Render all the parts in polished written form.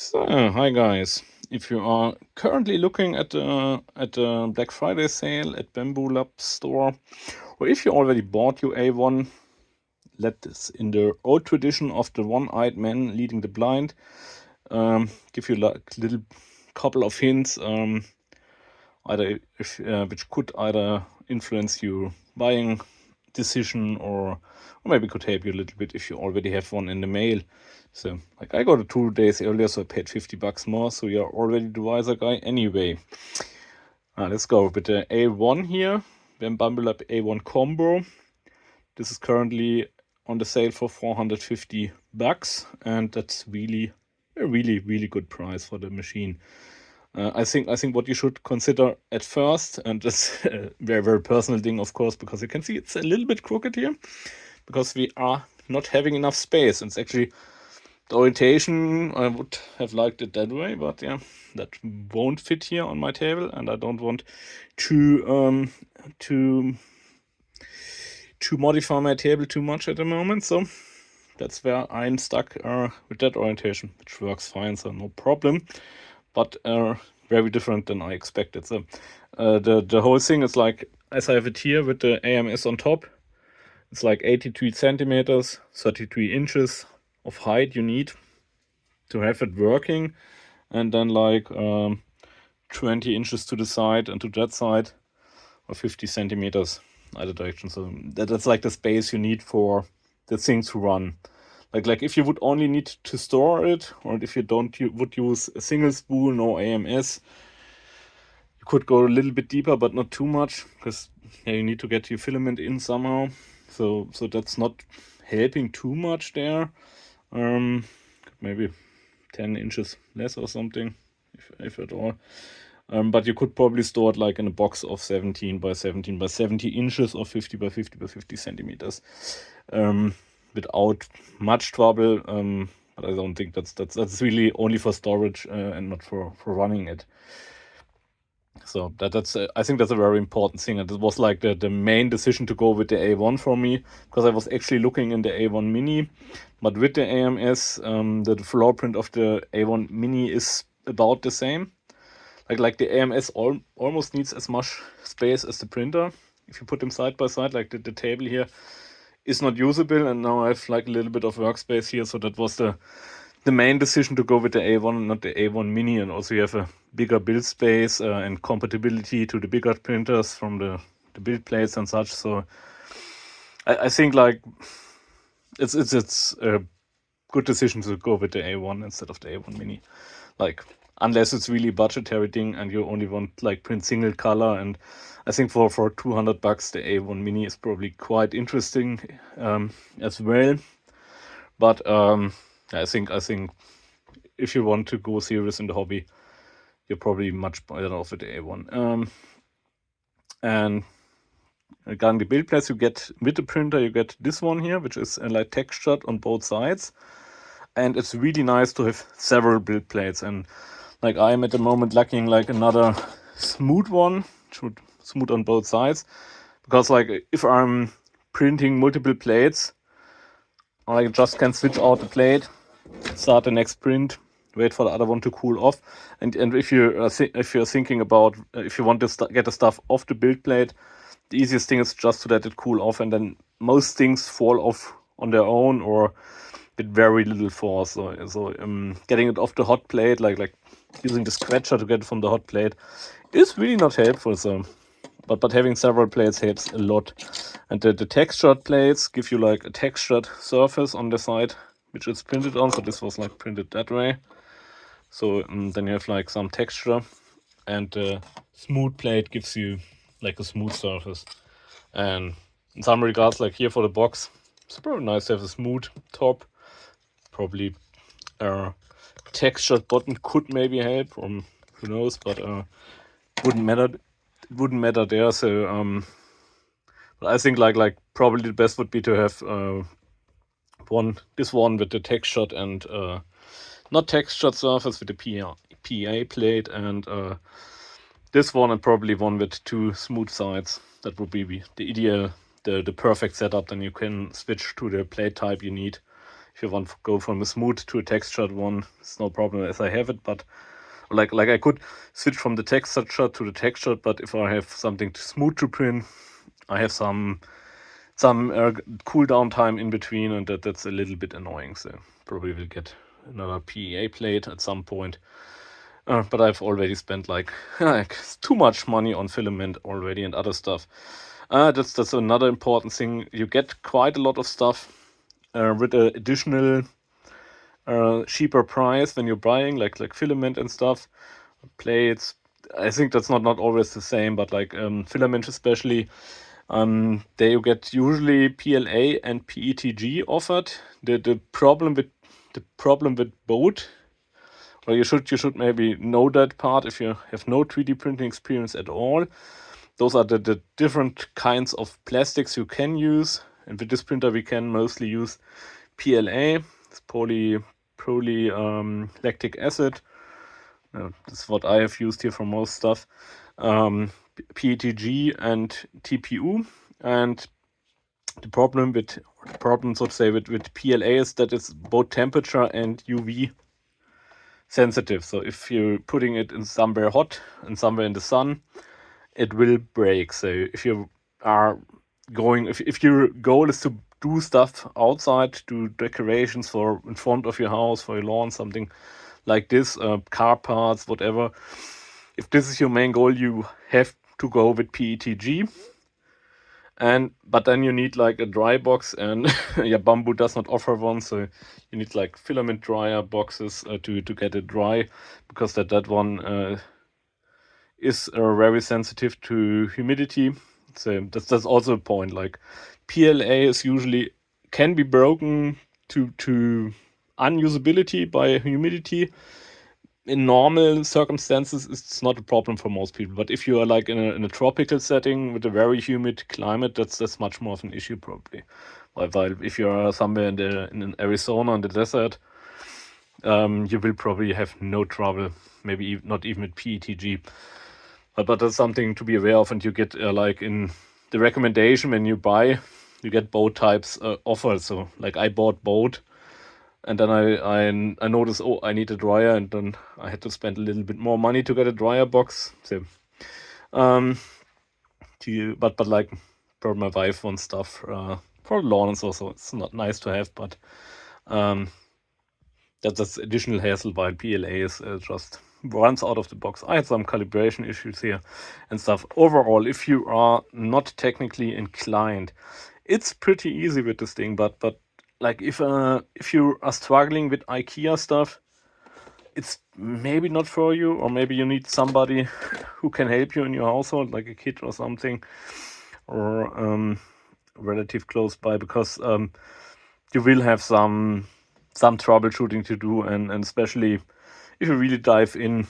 So, hi guys. If you are currently looking at the Black Friday sale at Bambu Lab store, or if you already bought your A1, let this in the old tradition of the one-eyed man leading the blind, give you like little couple of hints, either if which could either influence your buying decision or maybe could help you a little bit if you already have one in the mail. So like I got it 2 days earlier, so I paid $50 more, so you're already the wiser guy anyway. Let's go with the A1 here, Bambu Lab A1 combo. This is currently on the sale for $450, and that's really a really good price for the machine. I think what you should consider at first, and that's a very personal thing, of course, because you can see it's a little bit crooked here, because we are not having enough space. It's actually the orientation. I would have liked it that way, but yeah, that won't fit here on my table, and I don't want to modify my table too much at the moment. So that's where I'm stuck with that orientation, which works fine, so no problem. But very different than I expected. So the whole thing is like, as I have it here with the AMS on top, it's like 83 centimeters, 33 inches of height you need to have it working, and then like 20 inches to the side and to that side, or 50 centimeters either direction. So that's like the space you need for the thing to run. Like if you would only need to store it, or if you would use a single spool, no AMS, you could go a little bit deeper, but not too much, because you need to get your filament in somehow. So that's not helping too much there. Maybe 10 inches less or something, if at all. But you could probably store it like in a box of 17 by 17 by 70 inches or 50 by 50 by 50 centimeters. Without much trouble, but I don't think that's really only for storage and not for running it. So that's I think that's a very important thing, and it was like the main decision to go with the A1 for me, because I was actually looking in the A1 Mini, but with the AMS, the floor print of the A1 Mini is about the same. Like the AMS almost needs as much space as the printer. If you put them side by side, like the table here is not usable, and now I have like a little bit of workspace here. So that was the main decision to go with the A1 and not the A1 Mini. And also you have a bigger build space and compatibility to the bigger printers from the build plates and such. So I think like it's a good decision to go with the A1 instead of the A1 Mini. Like, unless it's really budgetary thing and you only want like print single color, and I think for $200 the A1 Mini is probably quite interesting as well. But I think if you want to go serious in the hobby, you're probably much better off with the A1. And regarding the build plates, you get with the printer, you get this one here, which is like textured on both sides, and it's really nice to have several build plates. And like I'm at the moment lacking like another smooth one, should smooth on both sides, because like if I'm printing multiple plates, I just can switch out the plate, start the next print, wait for the other one to cool off, and if you're thinking about if you want to get the stuff off the build plate, the easiest thing is just to let it cool off, and then most things fall off on their own or with very little force. So getting it off the hot plate, like using the scratcher to get it from the hot plate, is really not helpful. So, but having several plates helps a lot. And the textured plates give you like a textured surface on the side, which it's printed on. So this was like printed that way. So then you have like some texture, and the smooth plate gives you like a smooth surface. And in some regards, like here for the box, it's probably nice to have a smooth top. Probably textured bottom could maybe help, or who knows, but wouldn't matter. It wouldn't matter there. So but I think like probably the best would be to have this one with the textured and not textured surface with the PA plate, and this one, and probably one with two smooth sides. That would be the ideal, the perfect setup. Then you can switch to the plate type you need if you want to go from a smooth to a textured one, it's no problem as I have it. But like I could switch from the textured to the textured, but if I have something smooth to print, I have some cooldown time in between, and that's a little bit annoying. So probably will get another PEA plate at some point. But I've already spent like too much money on filament already and other stuff. That's another important thing. You get quite a lot of stuff with an additional cheaper price when you're buying like filament and stuff, plates. I think that's not always the same, but like filament especially. There you get usually PLA and PETG offered. The problem with both, or you should maybe know that part if you have no 3D printing experience at all. Those are the different kinds of plastics you can use. And with this printer we can mostly use PLA, it's lactic acid. That's what I have used here for most stuff. PETG and TPU. And the problem, so to say, with PLA is that it's both temperature and UV sensitive. So if you're putting it in somewhere hot and somewhere in the sun, it will break. So if you are going, if your goal is to do stuff outside, do decorations for in front of your house, for your lawn, something like this, car parts, whatever. If this is your main goal, you have to go with PETG. But then you need like a dry box, and yeah, Bambu does not offer one, so you need like filament dryer boxes to get it dry, because that one is very sensitive to humidity. So that's also a point. Like PLA is usually can be broken to unusability by humidity. In normal circumstances, it's not a problem for most people. But if you are like in a tropical setting with a very humid climate, that's much more of an issue probably. While if you are somewhere in Arizona in the desert, you will probably have no trouble. Maybe not even with PETG. But that's something to be aware of, and you get like in the recommendation when you buy, you get both types offered. So like I bought both. And then I noticed, oh, I need a dryer, and then I had to spend a little bit more money to get a dryer box. So, but like, for my wife wants stuff for lawn and so it's not nice to have, but that's additional hassle, while PLA is just runs out of the box. I had some calibration issues here and stuff. Overall, if you are not technically inclined, it's pretty easy with this thing, but like if you are struggling with IKEA stuff, it's maybe not for you, or maybe you need somebody who can help you in your household, like a kid or something, or relative close by, because you will have some troubleshooting to do, and especially if you really dive in,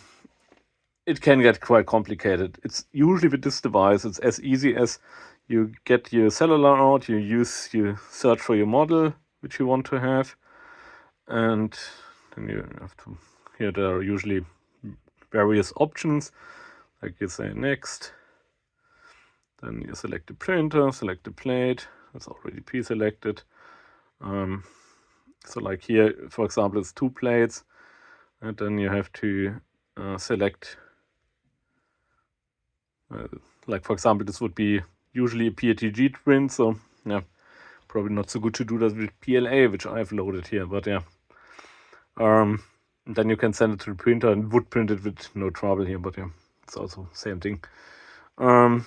it can get quite complicated. It's usually with this device, it's as easy as you get your cellular out, you search for your model which you want to have, and then you have to, here there are usually various options, like you say next, then you select the printer, select the plate, that's already pre-selected. So like here, for example, it's 2 plates, and then you have to select, like for example, this would be usually a PETG print, so yeah, probably not so good to do that with PLA, which I've loaded here, but yeah. Then you can send it to the printer and would print it with no trouble here, but yeah, it's also same thing. So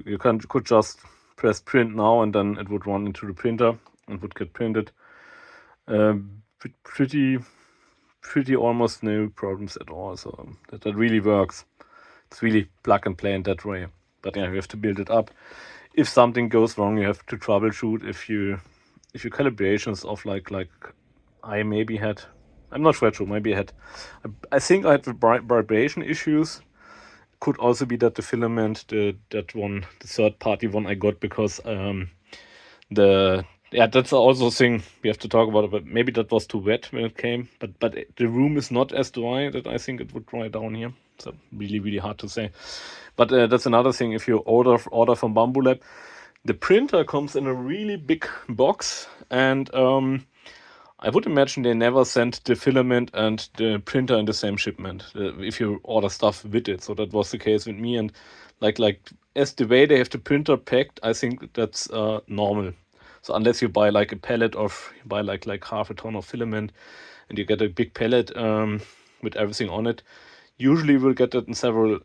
you could just press print now, and then it would run into the printer and would get printed. With pretty almost no problems at all. So that really works. It's really plug and play in that way. But yeah, you have to build it up. If something goes wrong, you have to troubleshoot. If your calibrations off, like I maybe had, I'm not sure, maybe I think I had vibration issues. Could also be that the filament, that one, the third party one I got, because that's also a thing we have to talk about. But maybe that was too wet when it came. But the room is not as dry that I think it would dry down here. So really hard to say. But that's another thing. If you order from Bambu Lab, The printer comes in a really big box, and I would imagine they never sent the filament and the printer in the same shipment if you order stuff with it. So that was the case with me, and like as the way they have the printer packed, I think that's normal. So unless you buy like a pallet of, you buy like half a ton of filament, and you get a big pallet with everything on it, usually we'll get it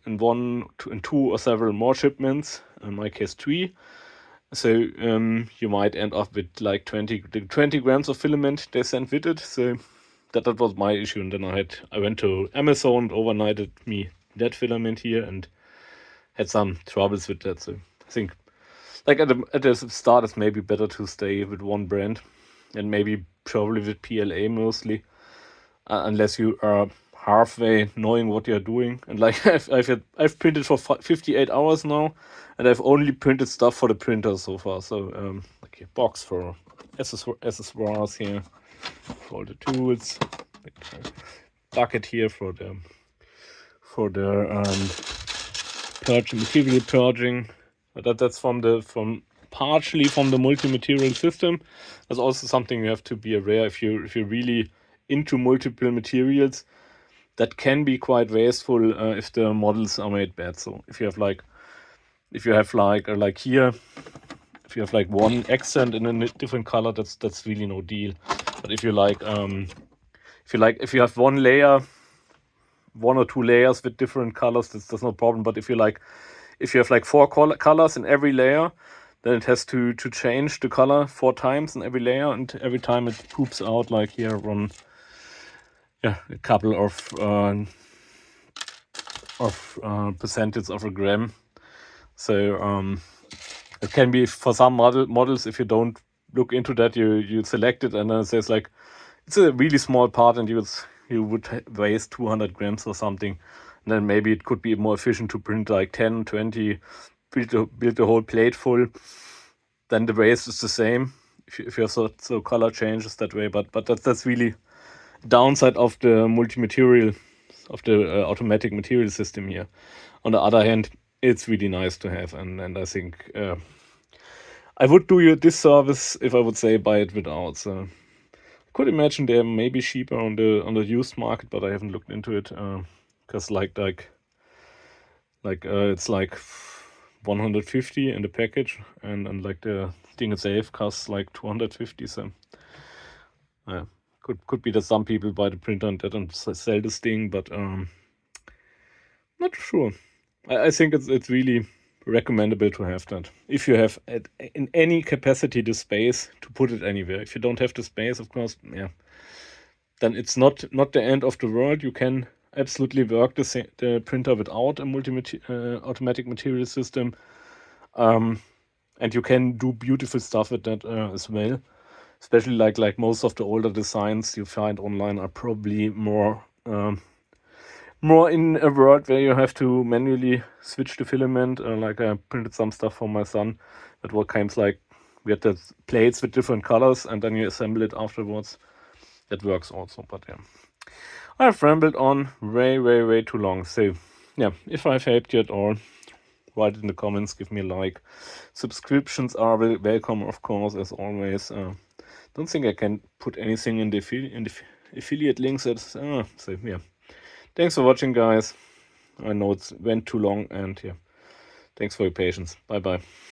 in one, in two, or several more shipments. In my case, 3. So you might end up with like 20 grams of filament they sent with it. So that was my issue. And then I went to Amazon, overnighted me that filament here, and had some troubles with that. So I think like at the start, it's maybe better to stay with one brand, and maybe probably with PLA mostly, unless you are halfway knowing what you're doing. And like I've printed for 58 hours now, and I've only printed stuff for the printer so far. So like a box for accessories here, for all the tools, like a bucket here for the material purging. But that's partially from the multi-material system. That's also something you have to be aware if you're really into multiple materials. That can be quite wasteful if the models are made bad. So if you have like here, if you have like one accent in a different color, that's really no deal. But if you have one layer, 1 or 2 layers with different colors, that's no problem. But if you have like 4 colors in every layer, then it has to change the color 4 times in every layer, and every time it poops out like here a couple of percentage of a gram. So it can be for some models, if you don't look into that, you select it, and then it says like it's a really small part, and you would waste 200 grams or something. And then maybe it could be more efficient to print like 10, 20, build the whole plate full. Then the waste is the same if you have so color changes that way. But that's really downside of the multi-material, of the automatic material system here. On the other hand, it's really nice to have, and I think I would do you this service if I would say buy it without. So I could imagine they're maybe cheaper on the used market, but I haven't looked into it because it's like 150 in the package, and like the thing itself costs like 250. So yeah, could be that some people buy the printer and sell this thing, but not sure. I think it's really recommendable to have that if you have in any capacity the space to put it anywhere. If you don't have the space, of course, then it's not the end of the world. You can absolutely work the printer without a automatic material system, and you can do beautiful stuff with that as well. Especially like most of the older designs you find online are probably more in a world where you have to manually switch the filament. Like I printed some stuff for my son that were kind of like we had the plates with different colors, and then you assemble it afterwards. That works also, but yeah. I've rambled on way too long. So yeah, if I've helped you at all, write it in the comments, give me a like. Subscriptions are welcome, of course, as always. Don't think I can put anything in the affiliate links. So yeah. Thanks for watching, guys. I know it went too long, and yeah, thanks for your patience. Bye bye.